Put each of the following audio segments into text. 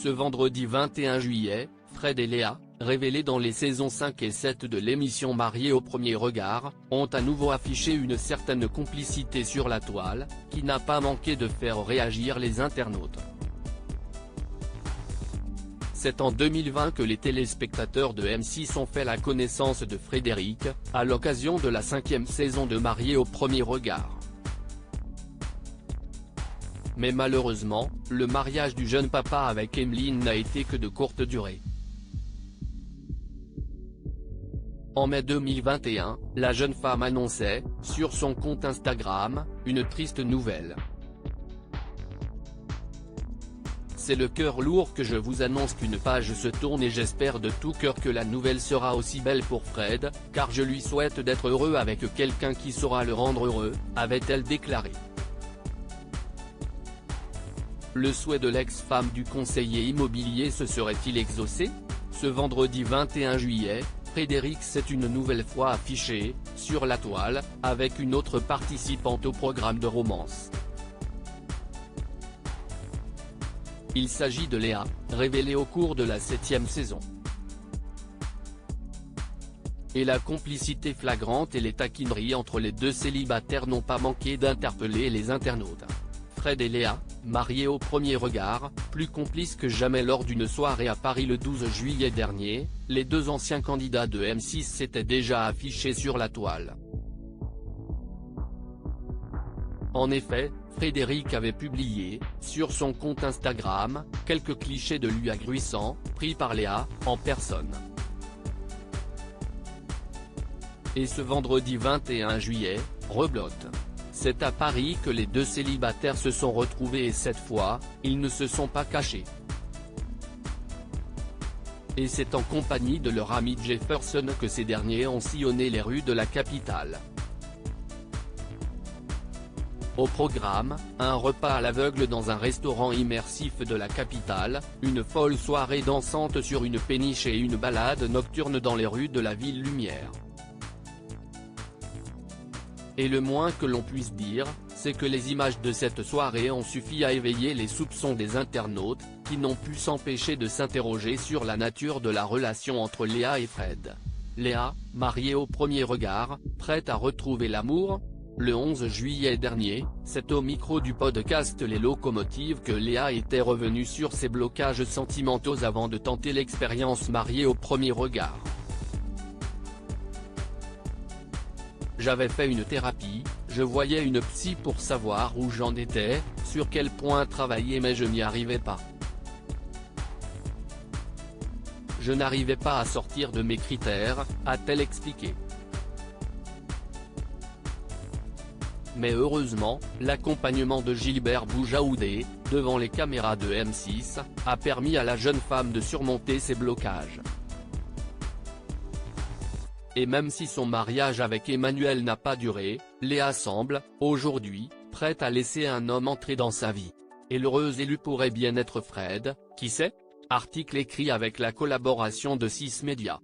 Ce vendredi 21 juillet, Fred et Léa, révélés dans les saisons 5 et 7 de l'émission Mariés au premier regard, ont à nouveau affiché une certaine complicité sur la toile, qui n'a pas manqué de faire réagir les internautes. C'est en 2020 que les téléspectateurs de M6 ont fait la connaissance de Frédéric, à l'occasion de la 5e saison de Mariés au premier regard. Mais malheureusement, le mariage du jeune papa avec Emeline n'a été que de courte durée. En mai 2021, la jeune femme annonçait, sur son compte Instagram, une triste nouvelle. C'est le cœur lourd que je vous annonce qu'une page se tourne et j'espère de tout cœur que la nouvelle sera aussi belle pour Fred, car je lui souhaite d'être heureux avec quelqu'un qui saura le rendre heureux, avait-elle déclaré. Le souhait de l'ex-femme du conseiller immobilier se serait-il exaucé? Ce vendredi 21 juillet, Frédéric s'est une nouvelle fois affiché, sur la toile, avec une autre participante au programme de romance. Il s'agit de Léa, révélée au cours de la 7e saison. Et la complicité flagrante et les taquineries entre les deux célibataires n'ont pas manqué d'interpeller les internautes. Fred et Léa, mariés au premier regard, plus complices que jamais lors d'une soirée à Paris le 12 juillet dernier, les deux anciens candidats de M6 s'étaient déjà affichés sur la toile. En effet, Frédéric avait publié, sur son compte Instagram, quelques clichés de lui agruissants, pris par Léa, en personne. Et ce vendredi 21 juillet, rebelote. C'est à Paris que les deux célibataires se sont retrouvés et cette fois, ils ne se sont pas cachés. Et c'est en compagnie de leur ami Jefferson que ces derniers ont sillonné les rues de la capitale. Au programme, un repas à l'aveugle dans un restaurant immersif de la capitale, une folle soirée dansante sur une péniche et une balade nocturne dans les rues de la ville lumière. Et le moins que l'on puisse dire, c'est que les images de cette soirée ont suffi à éveiller les soupçons des internautes, qui n'ont pu s'empêcher de s'interroger sur la nature de la relation entre Léa et Fred. Léa, mariée au premier regard, prête à retrouver l'amour? Le 11 juillet dernier, c'est au micro du podcast Les Locomotives que Léa était revenue sur ses blocages sentimentaux avant de tenter l'expérience Mariée au premier regard. J'avais fait une thérapie, je voyais une psy pour savoir où j'en étais, sur quel point travailler mais je n'y arrivais pas. Je n'arrivais pas à sortir de mes critères, a-t-elle expliqué. Mais heureusement, l'accompagnement de Gilbert Boujaoudé, devant les caméras de M6, a permis à la jeune femme de surmonter ses blocages. Et même si son mariage avec Emmanuel n'a pas duré, Léa semble, aujourd'hui, prête à laisser un homme entrer dans sa vie. Et l'heureux élu pourrait bien être Fred, qui sait? Article écrit avec la collaboration de 6 médias.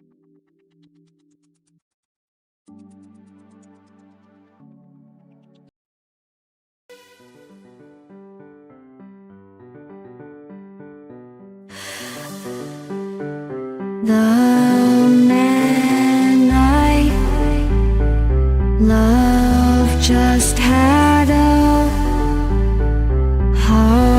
Love just had a heart.